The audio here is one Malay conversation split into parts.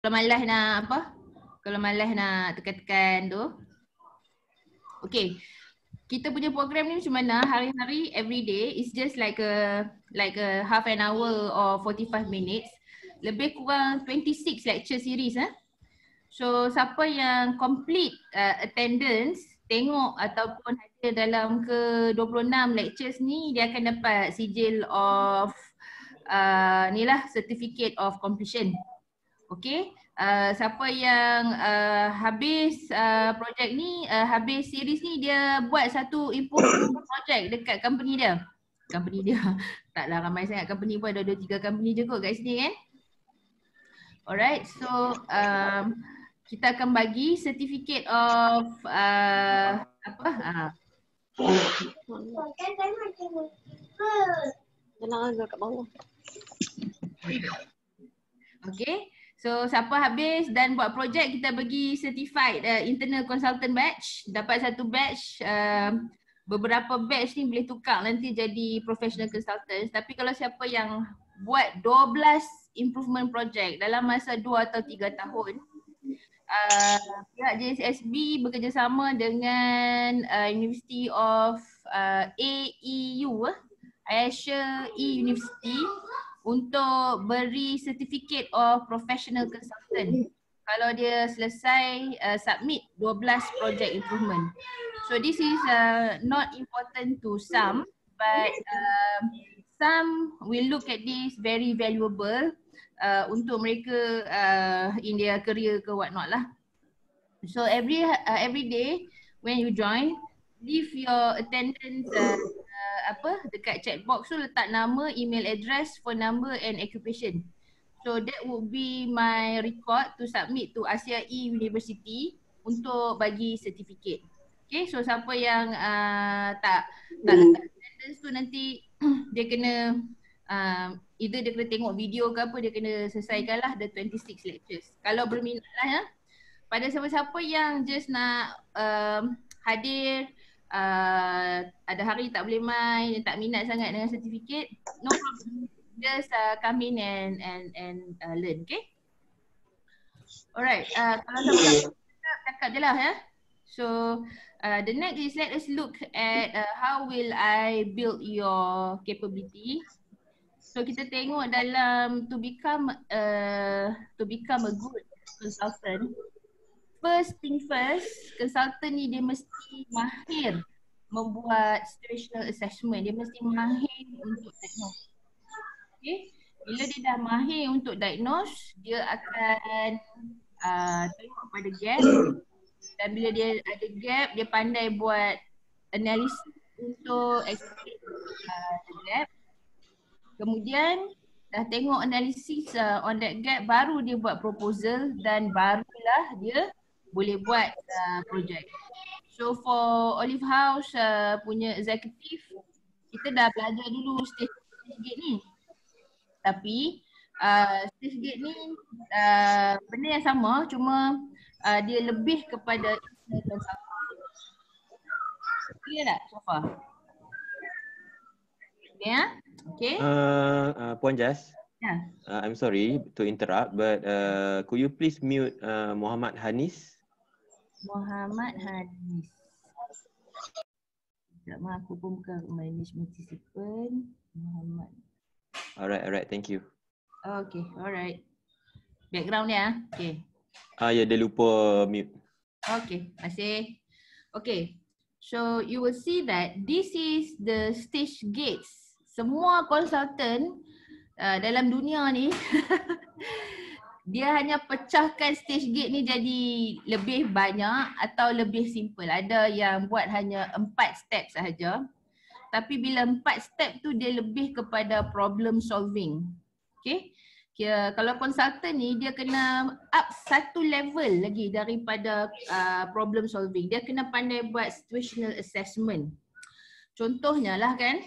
Kalau malas nak apa? Kalau malas nak tekan-tekan tu. Okay. Kita punya program ni macam mana? Hari-hari, every day, it's just like a half an hour or 45 minutes. Lebih kurang 26 lecture series. So siapa yang complete attendance, tengok ataupun hadir dalam ke 26 lectures ni, dia akan dapat sijil of ni lah, certificate of completion. Okay, siapa yang habis projek ni, habis series ni, dia buat satu improvement project dekat company dia. Company dia, taklah ramai sangat company pun, ada 2-3 company je kot kat sini kan. Alright, so kita akan bagi certificate of Jangan agak kat bawah. Okay, so siapa habis dan buat projek, kita bagi certified internal consultant batch. Dapat satu batch, beberapa batch ni boleh tukar nanti jadi professional consultant. Tapi kalau siapa yang buat 12 improvement project dalam masa 2 atau 3 tahun, pihak JSSB bekerjasama dengan University of AEU, Asia E-University, untuk beri certificate of professional consultant kalau dia selesai submit 12 project improvement. So this is not important to some, but some will look at this very valuable untuk mereka in their career ke what not lah. So every day when you join, leave your attendance dekat chat box tu, letak nama, email address, phone number and occupation. So that would be my record to submit to Asia E-University untuk bagi certificate. Okay, so siapa yang tak letak attendance tu, nanti dia kena either dia kena tengok video ke apa, dia kena selesaikan lah the 26 lectures. Kalau berminat lah ya. Pada siapa-siapa yang just nak hadir, ada hari tak boleh main, tak minat sangat dengan certificate, no problem. Just come in and learn, okay? Alright, kalau siapa cakap je lah ya. So the next is, let us look at how will I build your capability. So kita tengok dalam to become a good consultant. First thing first, consultant ni dia mesti mahir membuat situational assessment. Dia mesti mahir untuk diagnose. Okay. Bila dia dah mahir untuk diagnose, dia akan tengok pada gap. Dan bila dia ada gap, dia pandai buat analisis untuk explain the gap. Kemudian dah tengok analisis on that gap, baru dia buat proposal dan barulah dia boleh buat projek. So for Olive House punya executive, kita dah belajar dulu stage gate ni. Tapi stage gate ni benda yang sama, cuma dia lebih kepada consultant. Clear tak so far? Okay ya? Okay. Puan Jas. Yeah. I'm sorry to interrupt, but could you please mute Muhammad Hanis? Muhammad Hanis. Sekejap, aku pun buka manage participant. Muhammad. Alright, thank you. Okay, alright. Background dia, okay. Ya, dia lupa mute. Okay, masih. Okay, so you will see that this is the stage gates. Semua consultant dalam dunia ni dia hanya pecahkan stage gate ni jadi lebih banyak atau lebih simple. Ada yang buat hanya 4 step sahaja. Tapi bila 4 step tu dia lebih kepada problem solving. Okay. Kalau consultant ni dia kena up satu level lagi daripada problem solving. Dia kena pandai buat situational assessment. Contohnya lah kan,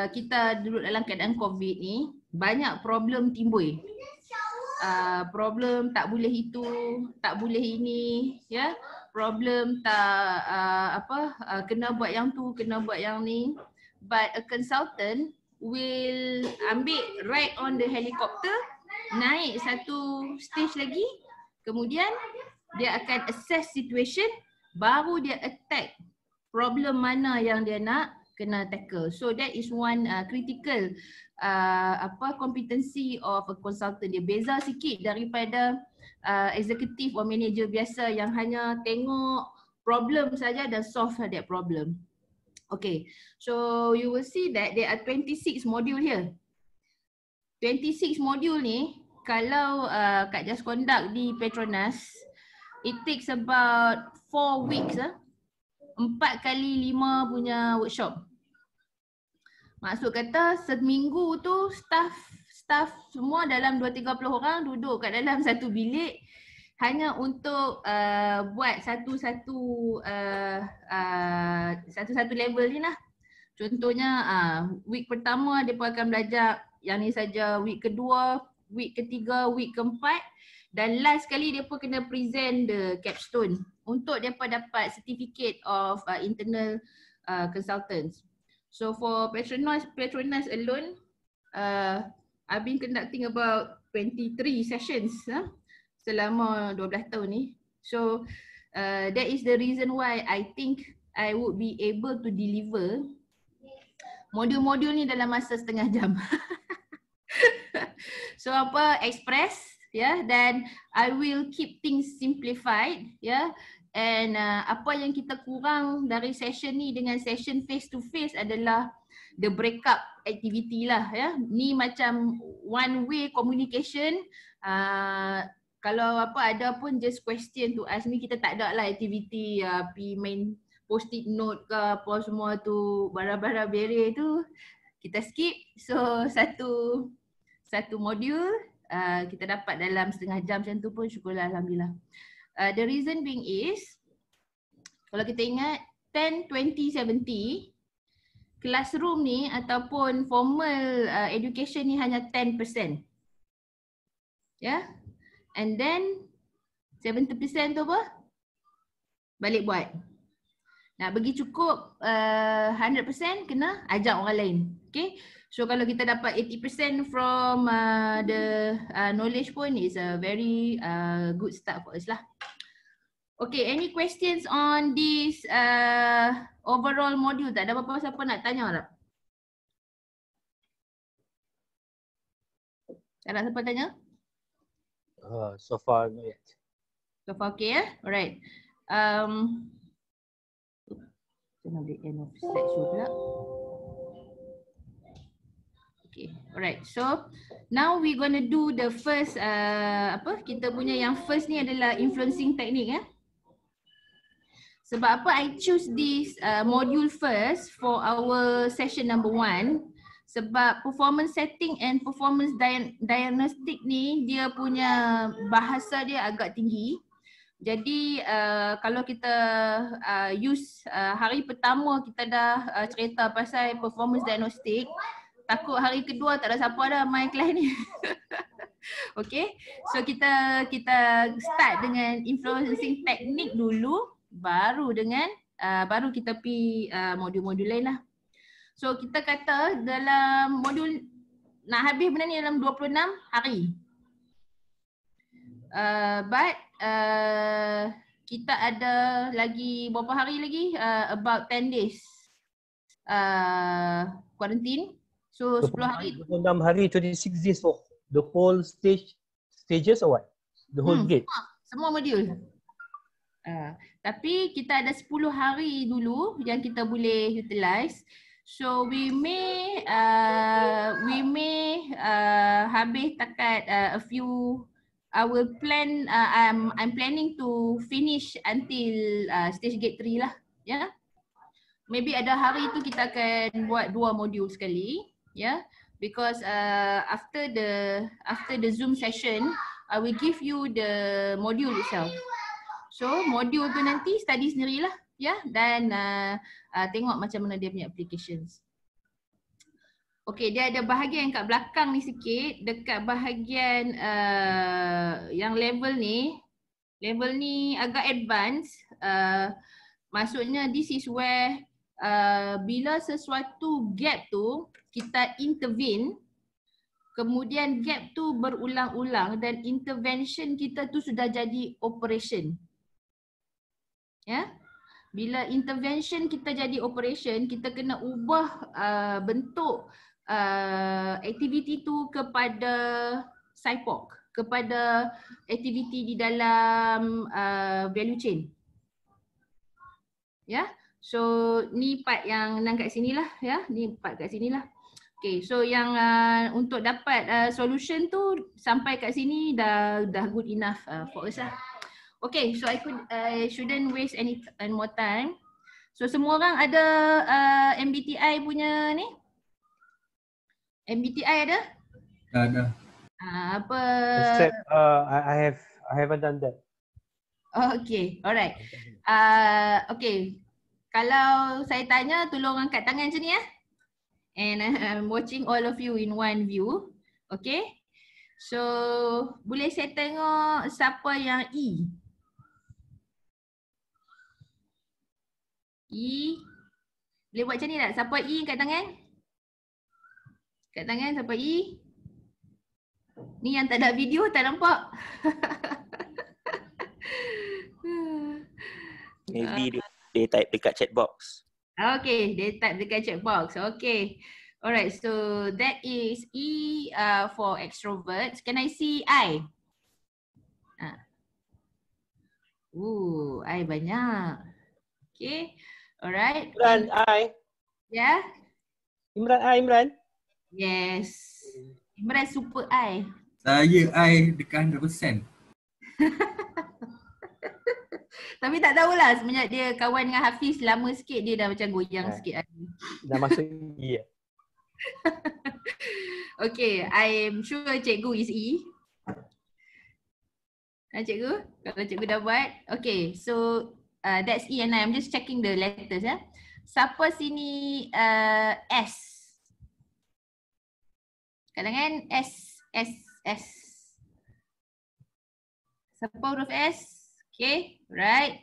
kita duduk dalam keadaan COVID ni, banyak problem timbul. Problem tak boleh itu, tak boleh ini, ya. Problem tak kena buat yang tu, kena buat yang ni. But a consultant will ambil ride on the helicopter naik satu stage lagi, kemudian dia akan assess situation, baru dia attack problem mana yang dia nak kena tackle. So that is one critical competency of a consultant. Dia beza sikit daripada executive or manager biasa yang hanya tengok problem saja dan solve that problem. Okay, so you will see that there are 26 module here. 26 module ni, kalau Kak Just Conduct di Petronas, it takes about 4 weeks 4 kali 5 punya workshop. Maksud kata seminggu tu staff semua dalam 2-30 orang duduk kat dalam satu bilik hanya untuk buat satu-satu level ni lah. Contohnya week pertama dia pun akan belajar yang ni saja, week kedua, week ketiga, week keempat, dan last kali dia pun kena present the capstone untuk dia pun dapat certificate of internal consultants. So for Petronas alone, I've been conducting about 23 sessions selama 12 tahun ni. So that is the reason why I think I would be able to deliver modul-modul ni dalam masa setengah jam. So express, dan I will keep things simplified, and apa yang kita kurang dari session ni dengan session face to face adalah the breakup activity lah, Ni macam one way communication. Kalau ada pun just question to ask me, kita tak ada lah activity pergi main post-it note ke apa semua tu, barang-barang barrier tu kita skip. So satu modul kita dapat dalam setengah jam macam tu pun syukurlah, alhamdulillah. The reason being is, kalau kita ingat 10, 20, 70, classroom ni ataupun formal education ni hanya 10%. And then 70% tu apa? Balik buat. Nak bagi cukup 100% kena ajak orang lain. Okay. So kalau kita dapat 80% from the knowledge pun is a very good start for us lah. Okay, any questions on this overall module? Tak ada apa-apa siapa nak tanya tak? Tak ada siapa tanya? So far not yet. So far okay Alright. Kena the end of slideshow pula. Okay, alright. So now we gonna do the first kita punya yang first ni adalah influencing technique Sebab apa I choose this module first for our session number 1? Sebab performance setting and performance diagnostic ni dia punya bahasa dia agak tinggi. Jadi kalau kita use hari pertama kita dah cerita pasal performance diagnostic, takut hari kedua tak ada siapa dah main kelas ni. Okay, so kita start dengan influencing technique dulu, baru kita pergi modul-modul lain lah. So kita kata dalam modul nak habis benda ni dalam 26 hari. But kita ada lagi berapa hari lagi? About 10 days quarantine. So 10 hari. 26 hari, 26 days for the whole stages or what? The whole grade? Semua modul. Tapi kita ada 10 hari dulu yang kita boleh utilize. So we may habis takat a few. I will plan. I'm planning to finish until stage gate 3 lah. Maybe ada hari tu kita akan buat 2 modul sekali. Because after the Zoom session, I will give you the module itself. So modul tu nanti study sendirilah, dan tengok macam mana dia punya applications. Okay, dia ada bahagian kat belakang ni sikit, dekat bahagian yang level ni agak advance. Maksudnya this is where bila sesuatu gap tu kita intervene, kemudian gap tu berulang-ulang dan intervention kita tu sudah jadi operation. Ya. Bila intervention kita jadi operation, kita kena ubah bentuk aktiviti tu kepada SIPOC, kepada aktiviti di dalam value chain. Ya. So ni part yang nang kat sinilah ya, ni part kat sinilah. Okay, so yang untuk dapat solution tu sampai kat sini dah good enough for us lah. Okay, so I shouldn't waste any more time. So semua orang ada MBTI punya ni? MBTI ada? Ada. Apa? Except I haven't done that. Okay, alright. Okay, kalau saya tanya tolong angkat tangan macam ni ya. And I'm watching all of you in one view. Okay. So boleh saya tengok siapa yang E? E. Boleh buat macam ni tak? Siapa E kat tangan? Kat tangan siapa E? Ni yang tak ada video tak nampak. Maybe they type dekat chat box. Okay, they type dekat chat box. Okay. Alright, so that is E for extroverts. Can I see I? I banyak. Okay. Alright. Imran, I. Yeah? Imran. Yes. Imran super I. Saya I dekat 100%. Tapi tak tahulah semenjak dia kawan dengan Hafiz lama sikit dia dah macam goyang sikit. Dah masuk E. Okay, I am sure cikgu is E. Cikgu? Kalau cikgu dah buat. Okay, so that's E and I. I'm just checking the letters ya. Siapa sini S? Kadang-kadang S. Siapa huruf S? Okay, right.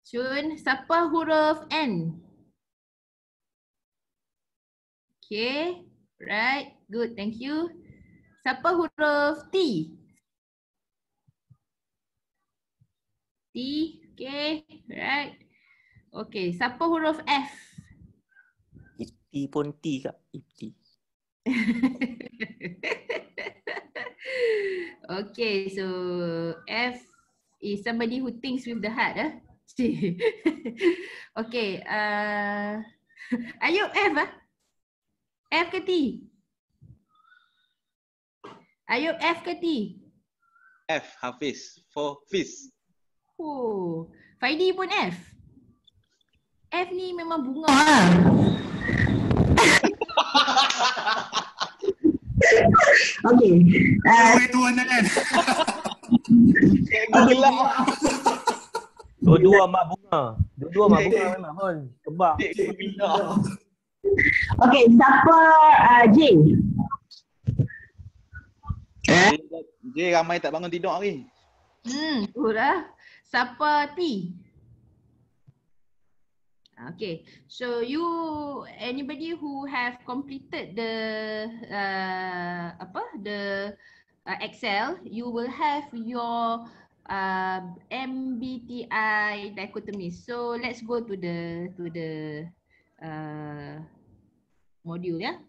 Chun, siapa huruf N? Okay, right. Good, thank you. Siapa huruf T? T, okay, right. Okay, siapa huruf F? Ifti pun T kak, Ifti. Okay, so F is somebody who thinks with the heart. Okay, Ayub F F ke T? Ayub F ke T? F, Hafiz. For Fiz. Oh, Faidi pun F. F ni memang bunga. Okay. Tuan kan. Dua-dua mak bunga. Dua-dua mak bunga memang pun. Kebak. Okay, siapa J? J ramai tak bangun tidur hari. Itulah. Siapa T? Okay, so anybody who have completed the Excel, you will have your MBTI dichotomy. So let's go to the module ya.